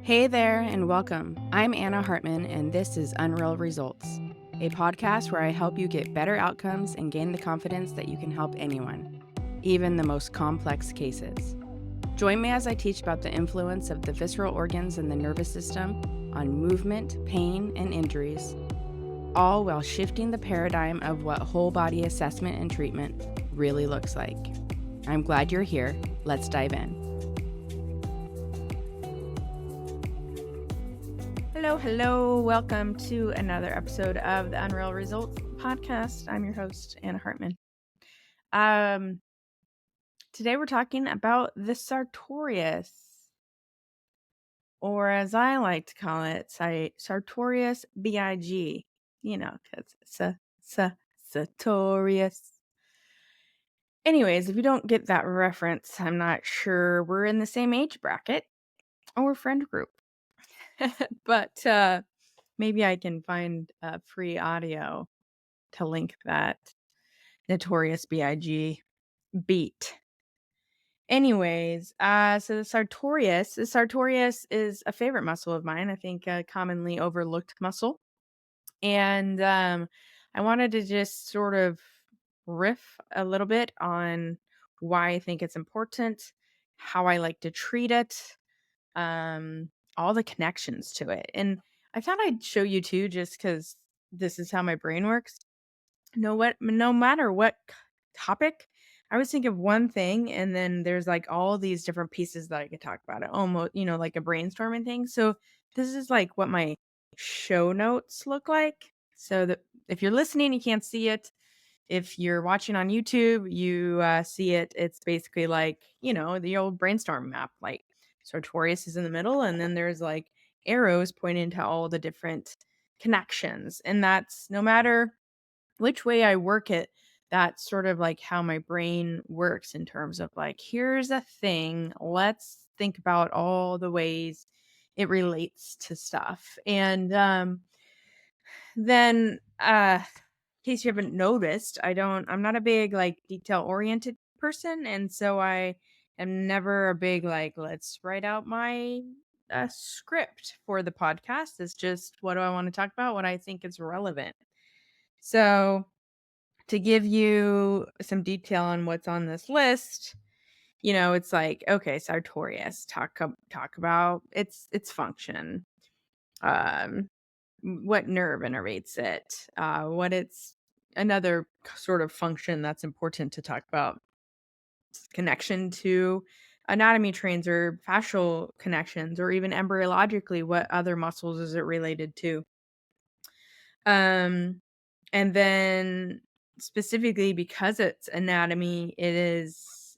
Hey there, and welcome. I'm Anna Hartman, and this is Unreal Results, a podcast where I help you get better outcomes and gain the confidence that you can help anyone, even the most complex cases. Join me as I teach about the influence of the visceral organs and the nervous system on movement, pain, and injuries, all while shifting the paradigm of what whole body assessment and treatment really looks like. I'm glad you're here. Let's dive in. Hello. Welcome to another episode of the Unreal Results podcast. I'm your host, Anna Hartman. Today we're talking about the Sartorius, or as I like to call it, Sartorius B.I.G. You know, because it's Sartorius. Anyways, if you don't get that reference, I'm not sure we're in the same age bracket or friend group. But maybe I can find a free audio to link that Notorious B.I.G. beat. Anyways, so the Sartorius is a favorite muscle of mine. I think a commonly overlooked muscle. And I wanted to just sort of riff a little bit on why I think it's important, how I like to treat it, all the connections to it. And I thought I'd show you too, just because this is how my brain works. No matter what topic, I always think of one thing, and then there's like all these different pieces that I could talk about it, almost, like a brainstorming thing. So this is like what my show notes look like. So that if you're listening, you can't see it. If you're watching on YouTube, you see it. It's basically like, the old brainstorm map. Like Sartorius is in the middle, and then there's like arrows pointing to all the different connections. And that's no matter which way I work it, that's sort of like how my brain works in terms of like, here's a thing. Let's think about all the ways it relates to stuff. And then in case you haven't noticed, I'm not a big like detail oriented person. And so I am never a big like, let's write out my script for the podcast. It's just what do I want to talk about? What I think is relevant. So to give you some detail on what's on this list, it's like, okay, Sartorius, talk about its function, um, what nerve innervates it, what its another sort of function that's important to talk about, connection to anatomy trains or fascial connections, or even embryologically, what other muscles is it related to? Um, and then specifically because it's anatomy, it is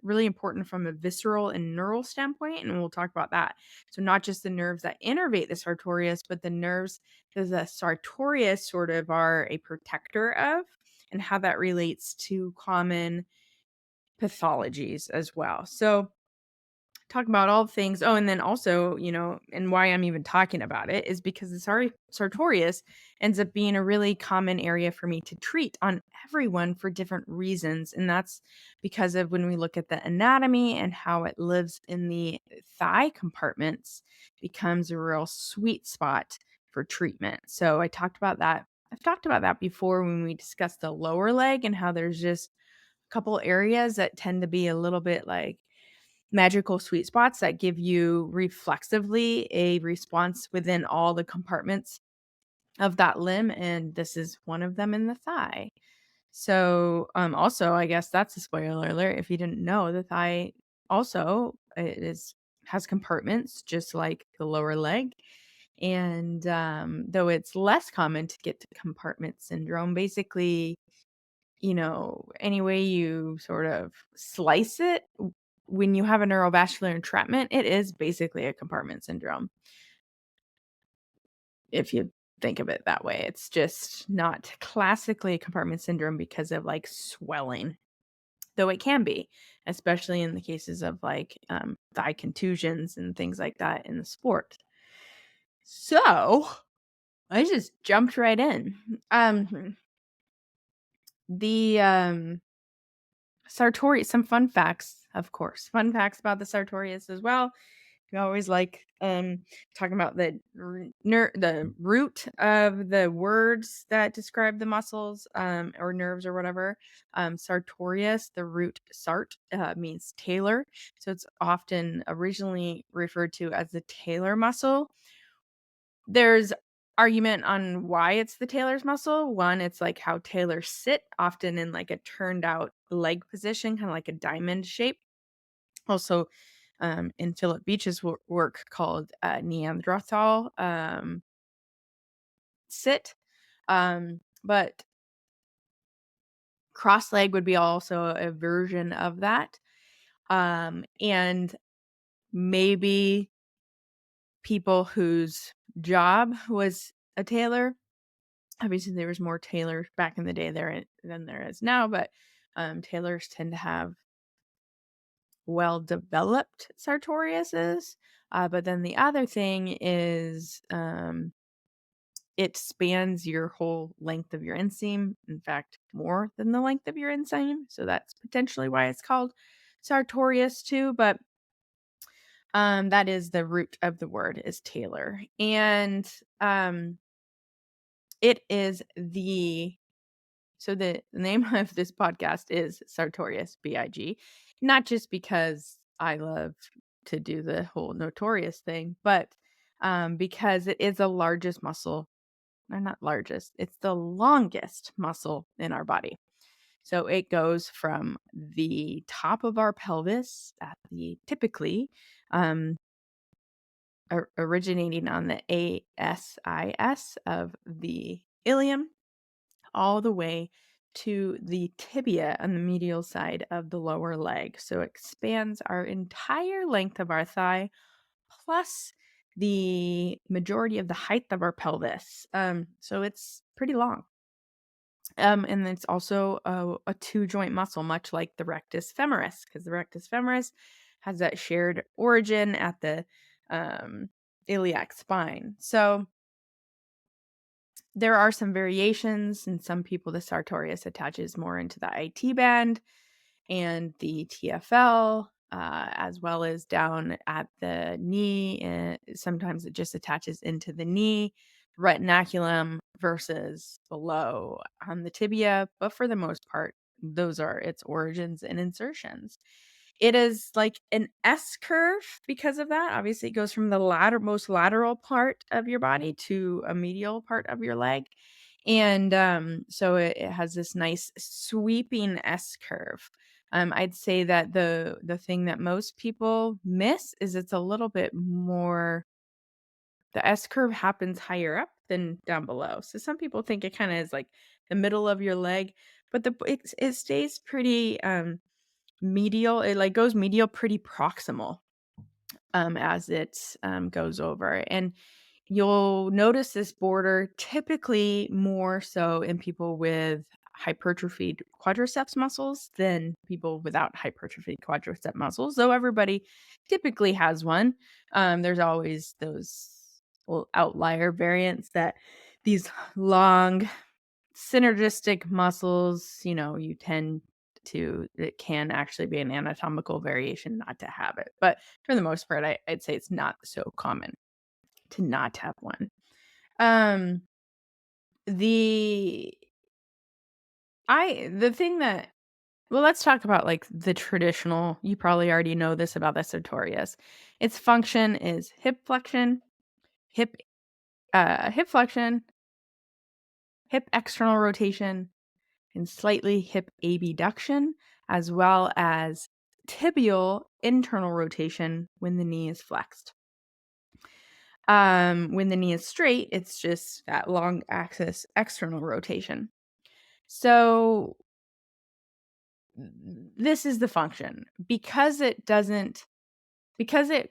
really important from a visceral and neural standpoint, and we'll talk about that. So not just the nerves that innervate the sartorius, but the nerves that the sartorius sort of are a protector of, and how that relates to common pathologies as well. So talk about all things. Oh, and then also, and why I'm even talking about it is because the sartorius ends up being a really common area for me to treat on everyone for different reasons. And that's because of when we look at the anatomy and how it lives in the thigh compartments, becomes a real sweet spot for treatment. So I talked about that. I've talked about that before when we discussed the lower leg and how there's just a couple areas that tend to be a little bit like magical sweet spots that give you reflexively a response within all the compartments of that limb, and this is one of them in the thigh. So, also, I guess that's a spoiler alert if you didn't know, the thigh also has compartments just like the lower leg. And though it's less common to get to compartment syndrome, basically, any way you sort of slice it, when you have a neurovascular entrapment, it is basically a compartment syndrome. If you think of it that way, it's just not classically a compartment syndrome because of like swelling, though it can be, especially in the cases of like thigh contusions and things like that in the sport. So I just jumped right in. The Sartorius, some fun facts, of course. Fun facts about the Sartorius as well. We always like talking about the the root of the words that describe the muscles or nerves or whatever. Sartorius, the root sart means tailor, so it's often originally referred to as the tailor muscle. There's argument on why it's the tailor's muscle. One, it's like how tailors sit, often in like a turned out leg position, kind of like a diamond shape. Also, in Philip Beach's work called Neanderthal sit. But cross leg would be also a version of that. And maybe people whose job was a tailor. Obviously, there was more tailors back in the day than there is now, but tailors tend to have well-developed sartoriuses. But then the other thing is it spans your whole length of your inseam. In fact, more than the length of your inseam. So that's potentially why it's called sartorius too. But that is the root of the word is tailor. And it is so the name of this podcast is Sartorius B.I.G. Not just because I love to do the whole notorious thing, but because it is the largest muscle, or not largest, it's the longest muscle in our body. So it goes from the top of our pelvis at the typically originating on the ASIS of the ilium all the way to the tibia on the medial side of the lower leg. So it expands our entire length of our thigh plus the majority of the height of our pelvis. So it's pretty long. And it's also a two joint muscle, much like the rectus femoris, because the rectus femoris has that shared origin at the iliac spine. So there are some variations. In some people, the sartorius attaches more into the IT band and the TFL, as well as down at the knee. And sometimes it just attaches into the knee, retinaculum versus below on the tibia. But for the most part, those are its origins and insertions. It is like an S curve because of that. Obviously, it goes from the most lateral part of your body to a medial part of your leg. And so it has this nice sweeping S curve. I'd say that the thing that most people miss is it's a little bit more. The S curve happens higher up than down below. So some people think it kind of is like the middle of your leg, but it stays pretty medial. It like goes medial pretty proximal as it goes over. And you'll notice this border typically more so in people with hypertrophied quadriceps muscles than people without hypertrophied quadricep muscles, though everybody typically has one. There's always those little outlier variants that these long synergistic muscles, you tend to, it can actually be an anatomical variation not to have it. But for the most part, I'd say it's not so common to not have one. Um, the the thing that well, let's talk about like the traditional. You probably already know this about the sartorius. Its function is hip hip flexion, hip external rotation, and slightly hip abduction, as well as tibial internal rotation when the knee is flexed. When the knee is straight, it's just that long axis external rotation. So this is the function. Because it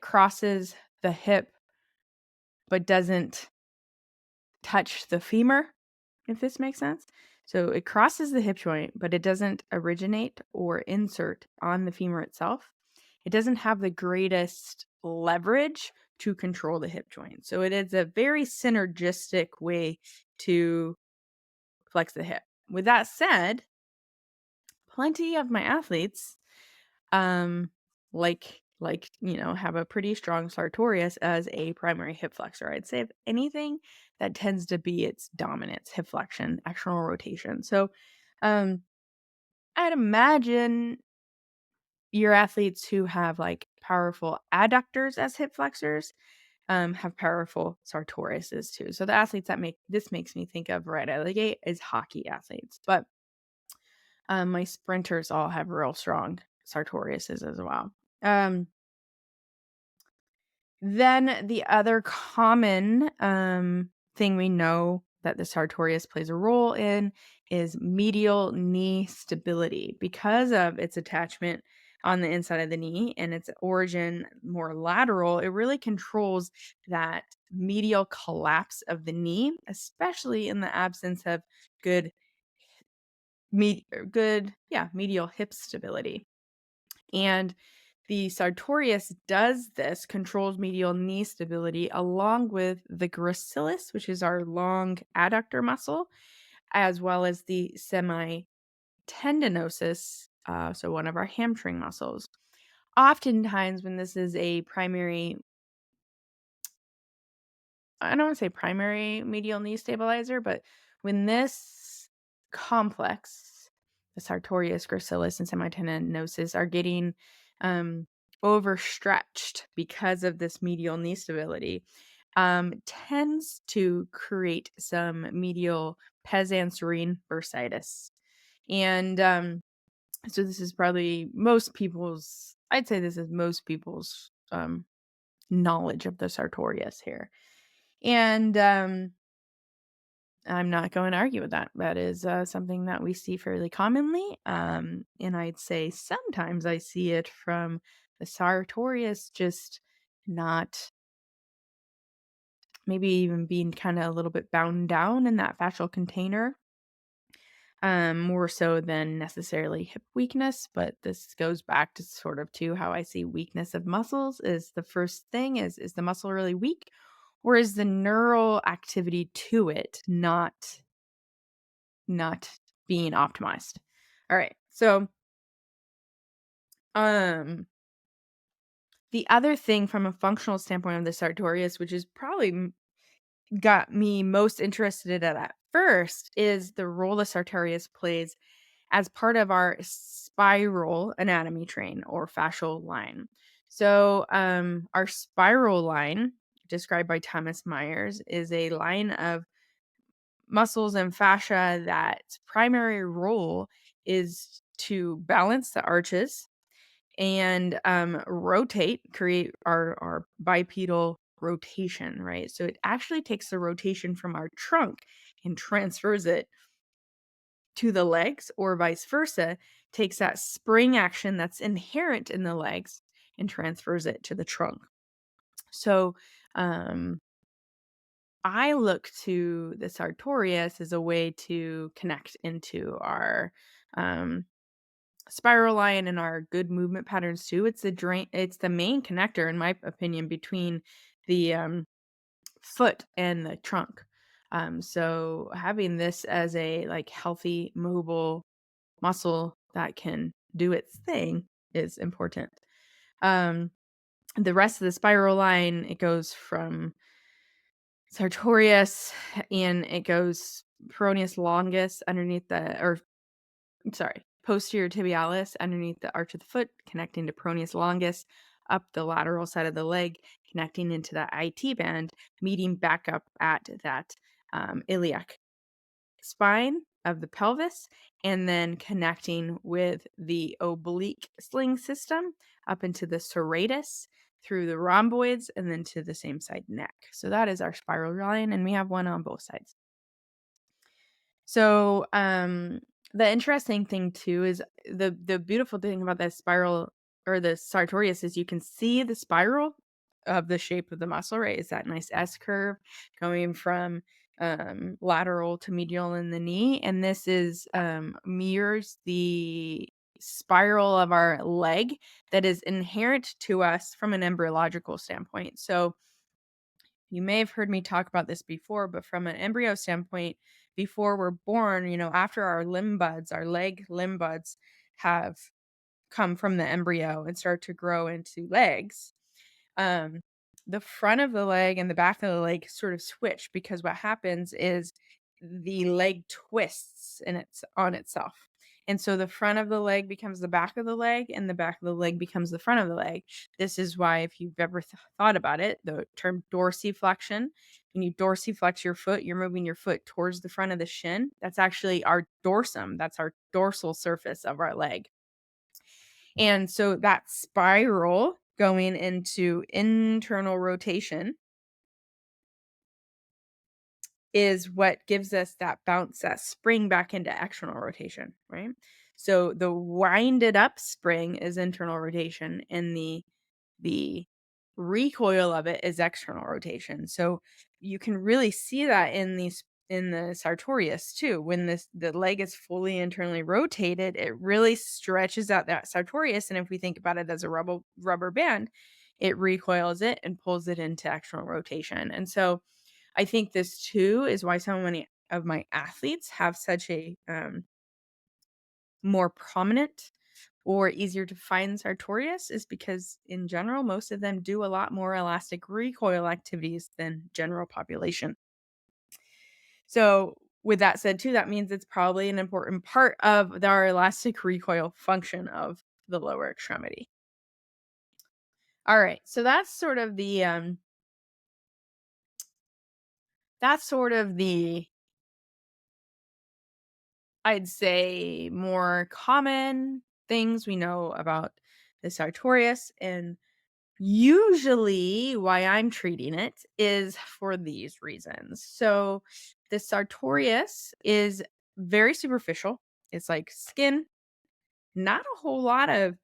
crosses the hip but doesn't touch the femur, if this makes sense. So it crosses the hip joint, but it doesn't originate or insert on the femur itself. It doesn't have the greatest leverage to control the hip joint. So it is a very synergistic way to flex the hip. With that said, plenty of my athletes, like have a pretty strong sartorius as a primary hip flexor. I'd say if anything, that tends to be its dominance, hip flexion, external rotation. So, um, I'd imagine your athletes who have like powerful adductors as hip flexors have powerful sartoriuses too. So the athletes that makes me think of right out of the gate is hockey athletes, but my sprinters all have real strong sartoriuses as well. Then the other common thing we know that the sartorius plays a role in is medial knee stability because of its attachment on the inside of the knee and its origin more lateral. It really controls that medial collapse of the knee, especially in the absence of good medial hip stability. And the sartorius does this, controls medial knee stability along with the gracilis, which is our long adductor muscle, as well as the semitendinosus, so one of our hamstring muscles. Oftentimes, when this is a primary, I don't want to say primary medial knee stabilizer, but when this complex, the sartorius, gracilis, and semitendinosus, are getting overstretched because of this medial knee stability, tends to create some medial pezanserine bursitis. And so this is probably I'd say this is most people's knowledge of the sartorius here. And I'm not going to argue with that. That is something that we see fairly commonly. And I'd say sometimes I see it from the sartorius just not, maybe even being kind of a little bit bound down in that fascial container, more so than necessarily hip weakness. But this goes back to sort of to how I see weakness of muscles. Is the first thing is the muscle really weak, or is the neural activity to it not being optimized? All right. So, the other thing from a functional standpoint of the sartorius, which is probably got me most interested in it at first, is the role the sartorius plays as part of our spiral anatomy train or fascial line. So, our spiral line, described by Thomas Myers, is a line of muscles and fascia that's primary role is to balance the arches and create our bipedal rotation, right? So it actually takes the rotation from our trunk and transfers it to the legs, or vice versa, takes that spring action that's inherent in the legs and transfers it to the trunk. So I look to the sartorius as a way to connect into our spiral line and our good movement patterns too. It's the main connector, in my opinion, between the foot and the trunk. So having this as a like healthy, mobile muscle that can do its thing is important. Um, the rest of the spiral line, it goes from sartorius and it goes peroneus longus underneath posterior tibialis underneath the arch of the foot, connecting to peroneus longus up the lateral side of the leg, connecting into the IT band, meeting back up at that iliac spine of the pelvis, and then connecting with the oblique sling system up into the serratus through the rhomboids and then to the same side neck. So that is our spiral line, and we have one on both sides. So, the interesting thing too is the beautiful thing about that spiral or the sartorius is you can see the spiral of the shape of the muscle, right? It's that nice S curve going from lateral to medial in the knee, and this is mirrors the spiral of our leg that is inherent to us from an embryological standpoint. So you may have heard me talk about this before, but from an embryo standpoint, before we're born, after our leg limb buds have come from the embryo and start to grow into legs, um, the front of the leg and the back of the leg sort of switch, because what happens is the leg twists and it's on itself. And so the front of the leg becomes the back of the leg, and the back of the leg becomes the front of the leg. This is why, if you've ever thought about it, the term dorsiflexion, when you dorsiflex your foot, you're moving your foot towards the front of the shin. That's actually our dorsum. That's our dorsal surface of our leg. And so that spiral going into internal rotation is what gives us that bounce, that spring back into external rotation, right? So the winded up spring is internal rotation, and the recoil of it is external rotation. So you can really see that in the sartorius too. When the leg is fully internally rotated, it really stretches out that sartorius. And if we think about it as a rubber band, it recoils it and pulls it into external rotation. And so I think this too is why so many of my athletes have such a more prominent or easier to find sartorius, is because in general, most of them do a lot more elastic recoil activities than general population. So with that said too, that means it's probably an important part of our elastic recoil function of the lower extremity. All right. So that's sort of the I'd say more common things we know about the sartorius, and usually why I'm treating it is for these reasons. So the sartorius is very superficial. It's like skin, not a whole lot of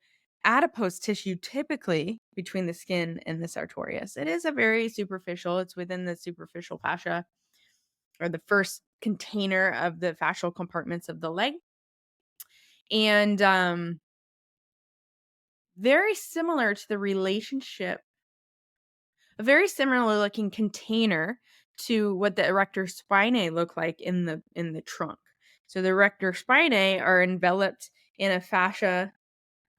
adipose tissue typically between the skin and the sartorius. It is a very superficial, it's within the superficial fascia, or the first container of the fascial compartments of the leg. And very similar to the relationship, a very similar looking container to what the erector spinae look like in the trunk. So the erector spinae are enveloped in a fascia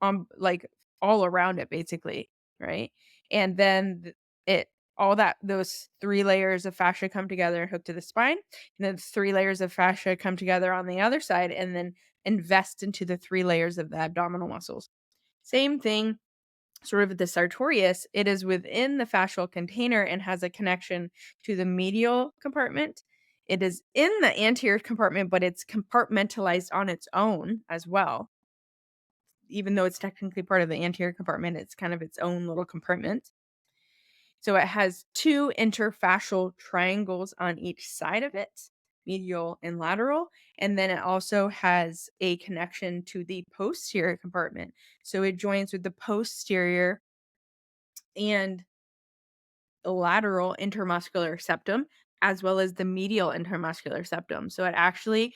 on, like, all around it basically, right? And then it all that those 3 layers of fascia come together and hook to the spine, and then 3 layers of fascia come together on the other side and then invest into the 3 layers of the abdominal muscles. Same thing, sort of the sartorius, it is within the fascial container and has a connection to the medial compartment. It is in the anterior compartment, but it's compartmentalized on its own as well. Even though it's technically part of the anterior compartment, it's kind of its own little compartment. So it has 2 interfascial triangles on each side of it, medial and lateral, and then it also has a connection to the posterior compartment. So it joins with the posterior and lateral intermuscular septum, as well as the medial intermuscular septum. So it actually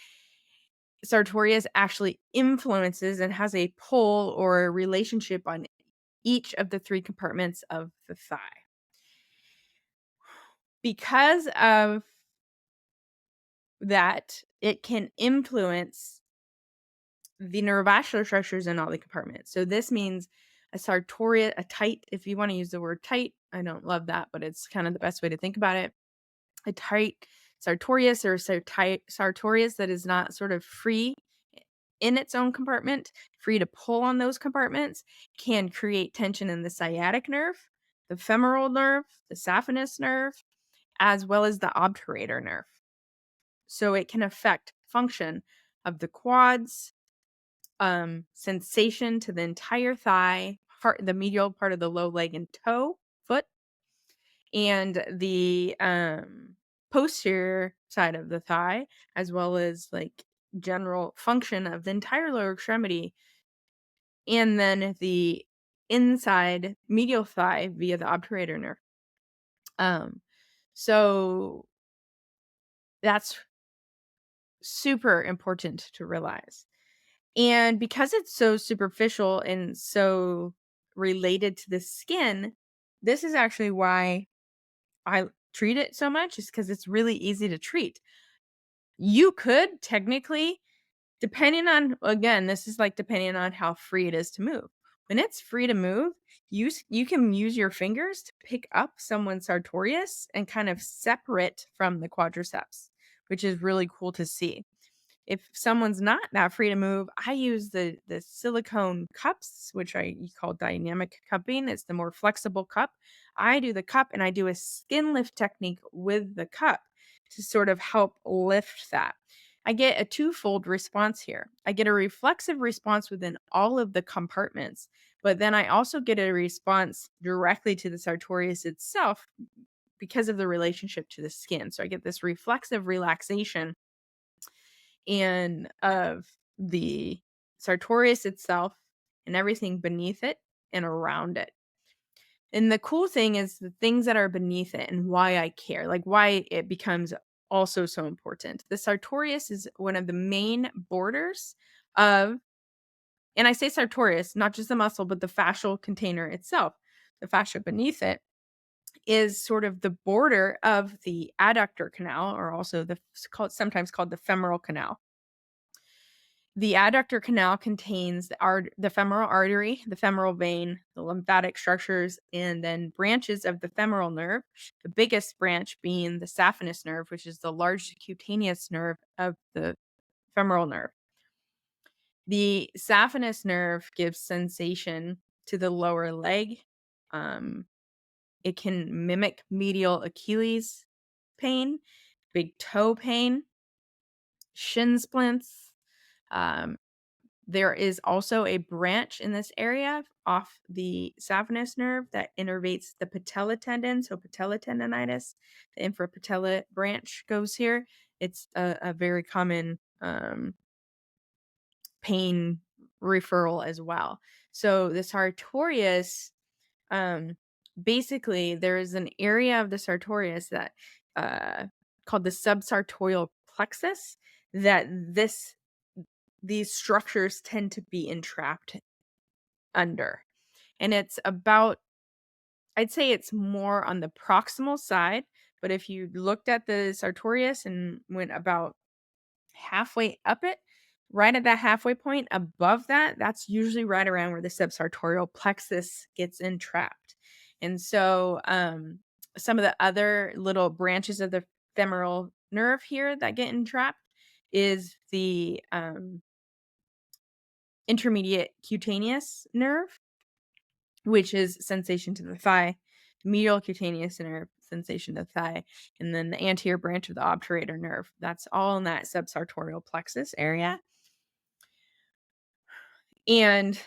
sartorius actually influences and has a pull or a relationship on each of the 3 compartments of the thigh. Because of that, it can influence the neurovascular structures in all the compartments. So this means a tight, if you want to use the word tight, I don't love that, but it's kind of the best way to think about it. A tight sartorius, or tight sartorius that is not sort of free in its own compartment, free to pull on those compartments, can create tension in the sciatic nerve, the femoral nerve, the saphenous nerve, as well as the obturator nerve. So it can affect function of the quads, sensation to the entire thigh, the medial part of the low leg and toe, foot, and the posterior side of the thigh, as well as like general function of the entire lower extremity, and then the inside medial thigh via the obturator nerve. So that's super important to realize. And because it's so superficial and so related to the skin, this is actually why I treat it so much, is because it's really easy to treat. You could technically Depending on, again, this is like depending on how free it is to move. When it's free to move, you can use your fingers to pick up someone's sartorius and kind of separate from the quadriceps, which is really cool to see. If someone's not that free to move, I use the silicone cups, which I call dynamic cupping. It's the more flexible cup. I do the cup and I do a skin lift technique with the cup to sort of help lift that. I get a twofold response here. I get a reflexive response within all of the compartments, but then I also get a response directly to the sartorius itself because of the relationship to the skin. So I get this reflexive relaxation and of the sartorius itself and everything beneath it and around it. And the cool thing is the things that are beneath it and why I care, like why it becomes also so important. The sartorius is one of the main borders of, and I say sartorius, not just the muscle, but the fascial container itself. The fascia beneath it is sort of the border of the adductor canal, or also sometimes called the femoral canal. The adductor canal contains the femoral artery, the femoral vein, the lymphatic structures, and then branches of the femoral nerve, the biggest branch being the saphenous nerve, which is the largest cutaneous nerve of the femoral nerve. The saphenous nerve gives sensation to the lower leg. It can mimic medial Achilles pain, big toe pain, shin splints. Um, There is also a branch in this area off the saphenous nerve that innervates the patella tendon, so patella tendonitis. The infrapatellar branch goes here. It's a very common pain referral as well. So the sartorius, basically, there is an area of the sartorius that called the subsartorial plexus that these structures tend to be entrapped under. And it's about, I'd say it's more on the proximal side, but if you looked at the sartorius and went about halfway up it, right at that halfway point above that, that's usually right around where the subsartorial plexus gets entrapped. And so some of the other little branches of the femoral nerve here that get entrapped is the intermediate cutaneous nerve, which is sensation to the thigh, medial cutaneous nerve, sensation to the thigh, and then the anterior branch of the obturator nerve. That's all in that subsartorial plexus area. And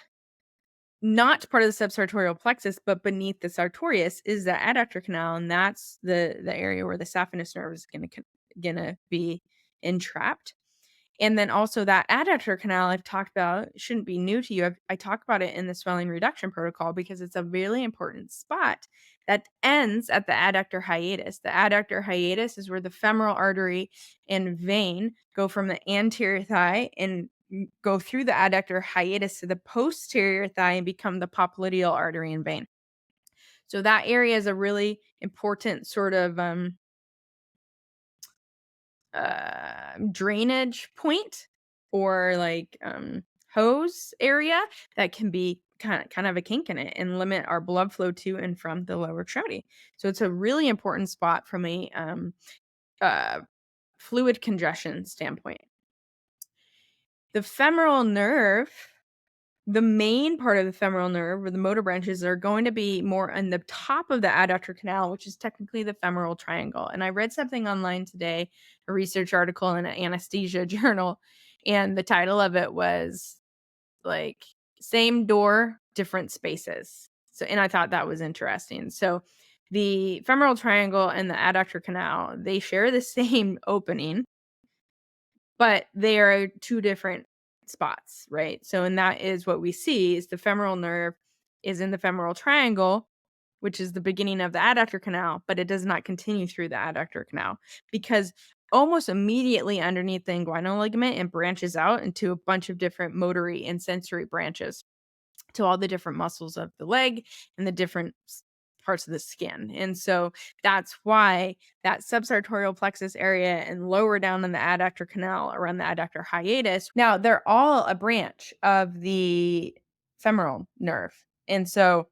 not part of the subsartorial plexus, but beneath the sartorius is the adductor canal, and that's the area where the saphenous nerve is gonna be entrapped. And then also that adductor canal I've talked about shouldn't be new to you. I talk about it in the swelling reduction protocol because it's a really important spot that ends at the adductor hiatus. The adductor hiatus is where the femoral artery and vein go from the anterior thigh and go through the adductor hiatus to the posterior thigh and become the popliteal artery and vein. So that area is a really important sort of drainage point or like hose area that can be kind of a kink in it and limit our blood flow to and from the lower extremity. So it's a really important spot from a uh, fluid congestion standpoint. The femoral nerve, the main part of the femoral nerve or the motor branches are going to be more on the top of the adductor canal, which is technically the femoral triangle. And I read something online today, a research article in an anesthesia journal, and the title of it was like same door, different spaces. So, and I thought that was interesting. So the femoral triangle and the adductor canal, they share the same opening, but they are two different spots, right? So, and that is what we see is the femoral nerve is in the femoral triangle, which is the beginning of the adductor canal, but it does not continue through the adductor canal because almost immediately underneath the inguinal ligament, it branches out into a bunch of different motory and sensory branches to all the different muscles of the leg and the different parts of the skin. And so that's why that subsartorial plexus area and lower down in the adductor canal around the adductor hiatus, now they're all a branch of the femoral nerve. And so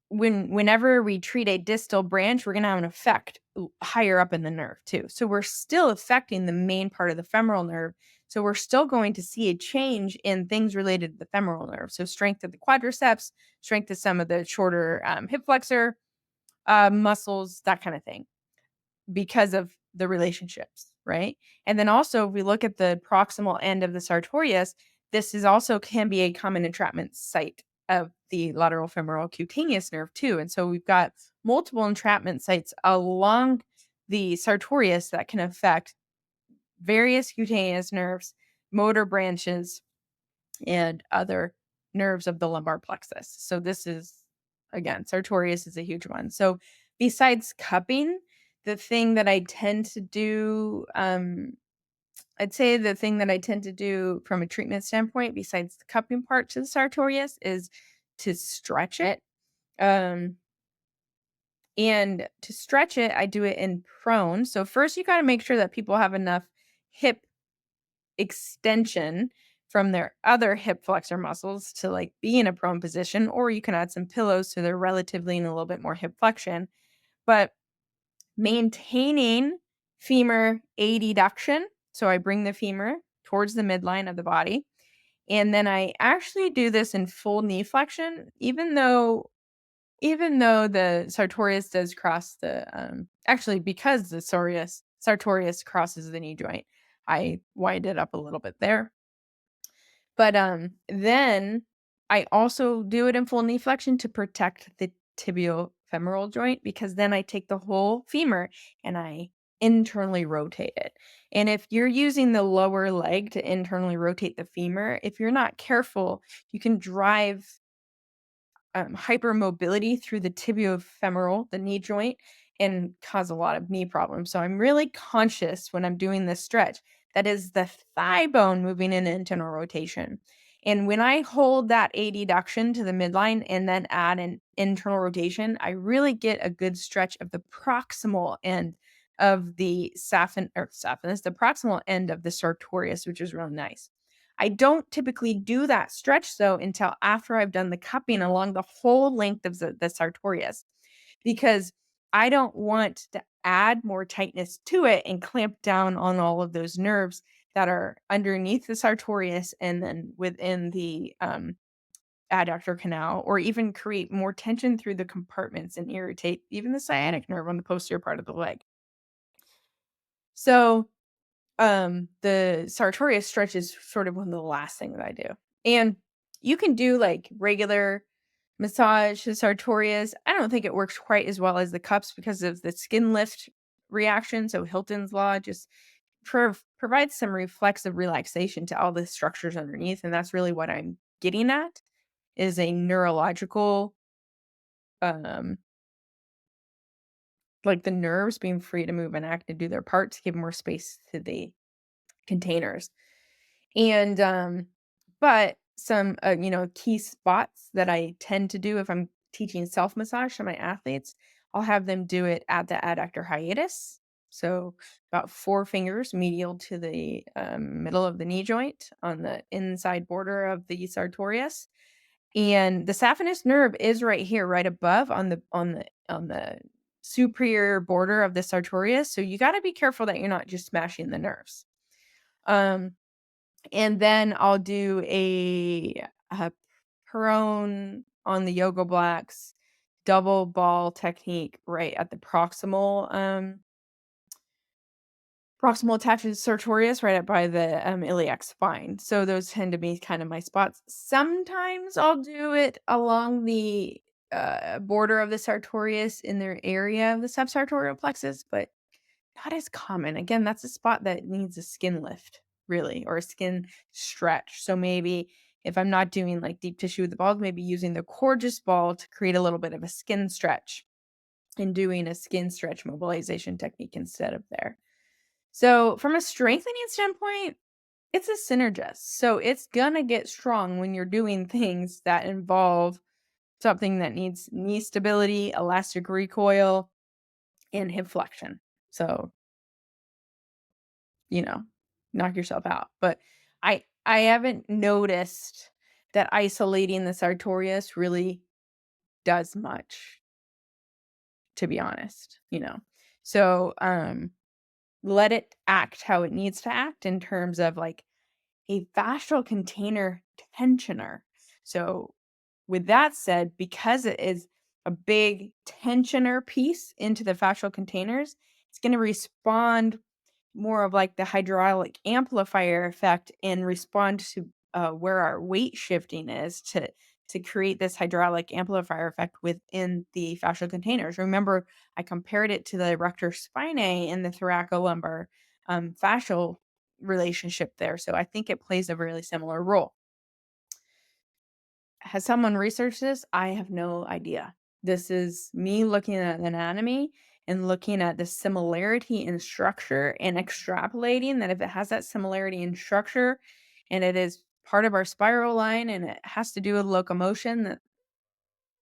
whenever we treat a distal branch, we're going to have an effect higher up in the nerve too. So we're still affecting the main part of the femoral nerve. So we're still going to see a change in things related to the femoral nerve. So strength of the quadriceps, strength of some of the shorter hip flexor muscles, that kind of thing, because of the relationships, right? And then also, if we look at the proximal end of the sartorius, this is also can be a common entrapment site of the lateral femoral cutaneous nerve too. And so we've got multiple entrapment sites along the sartorius that can affect various cutaneous nerves, motor branches, and other nerves of the lumbar plexus. So this is, again, sartorius is a huge one. So besides cupping, the thing that I tend to do, I'd say the thing that I tend to do from a treatment standpoint, besides the cupping part to the sartorius, is to stretch it. And to stretch it, I do it in prone. So first you got to make sure that people have enough hip extension from their other hip flexor muscles to like be in a prone position, or you can add some pillows so they're relatively in a little bit more hip flexion. But maintaining femur adduction, so I bring the femur towards the midline of the body, and then I actually do this in full knee flexion, even though the sartorius does cross the actually, because the sartorius crosses the knee joint, I wind it up a little bit there. But then I also do it in full knee flexion to protect the tibial femoral joint, because then I take the whole femur and I internally rotate it. And if you're using the lower leg to internally rotate the femur, if you're not careful, you can drive hypermobility through the tibiofemoral, the knee joint, and cause a lot of knee problems. So I'm really conscious when I'm doing this stretch. That is the thigh bone moving in internal rotation. And when I hold that adduction to the midline and then add an internal rotation, I really get a good stretch of the proximal end of the saphenous, the proximal end of the sartorius, which is really nice. I don't typically do that stretch though until after I've done the cupping along the whole length of the sartorius, because I don't want to add more tightness to it and clamp down on all of those nerves that are underneath the sartorius and then within the adductor canal, or even create more tension through the compartments and irritate even the sciatic nerve on the posterior part of the leg. So the sartorius stretch is sort of one of the last thing that I do. And you can do like regular massage to sartorius. I don't think it works quite as well as the cups because of the skin lift reaction. So Hilton's law just provides some reflexive relaxation to all the structures underneath. And that's really what I'm getting at, is a neurological, um, like the nerves being free to move and act and do their part to give more space to the containers. And but some key spots that I tend to do if I'm teaching self massage to my athletes, I'll have them do it at the adductor hiatus, so about 4 fingers medial to the middle of the knee joint on the inside border of the sartorius. And the saphenous nerve is right here, right above on the superior border of the sartorius, so you got to be careful that you're not just smashing the nerves. And then I'll do a prone on the yoga blocks, double ball technique right at the proximal attaches sartorius right up by the iliac spine. So those tend to be kind of my spots. Sometimes I'll do it along the border of the sartorius in their area of the subsartorial plexus, but not as common. Again, that's a spot that needs a skin lift, really, or a skin stretch. So maybe if I'm not doing like deep tissue with the balls, maybe using the Coregeous ball to create a little bit of a skin stretch and doing a skin stretch mobilization technique instead of there. So from a strengthening standpoint, it's a synergist. So it's gonna get strong when you're doing things that involve something that needs knee stability, elastic recoil, and hip flexion. So, knock yourself out. But I haven't noticed that isolating the sartorius really does much, to be honest. So, let it act how it needs to act in terms of like a fascial container tensioner. So, with that said, because it is a big tensioner piece into the fascial containers, it's going to respond more of like the hydraulic amplifier effect and respond to where our weight shifting is to create this hydraulic amplifier effect within the fascial containers. Remember, I compared it to the erector spinae and the thoracolumbar fascial relationship there. So I think it plays a really similar role. Has someone researched this? I have no idea. This is me looking at anatomy and looking at the similarity in structure and extrapolating that if it has that similarity in structure and it is part of our spiral line and it has to do with locomotion, that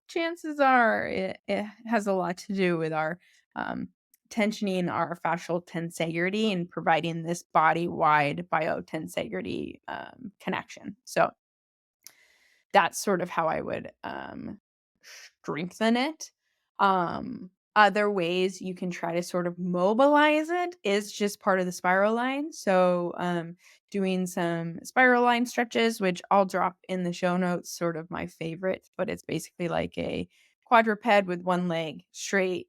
chances are it has a lot to do with our tensioning our fascial tensegrity and providing this body-wide biotensegrity connection. So that's sort of how I would strengthen it. Other ways you can try to sort of mobilize it is just part of the spiral line. So doing some spiral line stretches, which I'll drop in the show notes, sort of my favorite, but it's basically like a quadruped with one leg straight,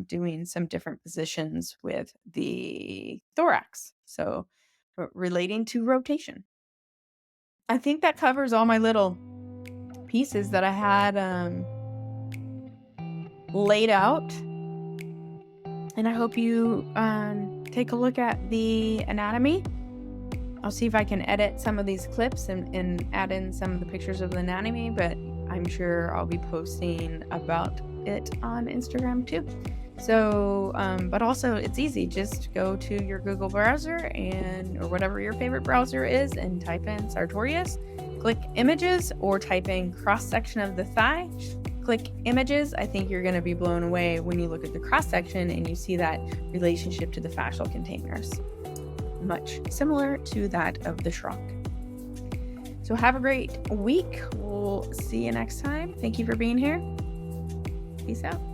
doing some different positions with the thorax. So relating to rotation. I think that covers all my little pieces that I had laid out. And I hope you take a look at the anatomy. I'll see if I can edit some of these clips and add in some of the pictures of the anatomy, but I'm sure I'll be posting about it on Instagram too. So, but also it's easy. Just go to your Google browser or whatever your favorite browser is and type in Sartorius, click images, or type in cross-section of the thigh. Click images. I think you're going to be blown away when you look at the cross-section and you see that relationship to the fascial containers. Much similar to that of the shrunk. So have a great week. We'll see you next time. Thank you for being here. Peace out.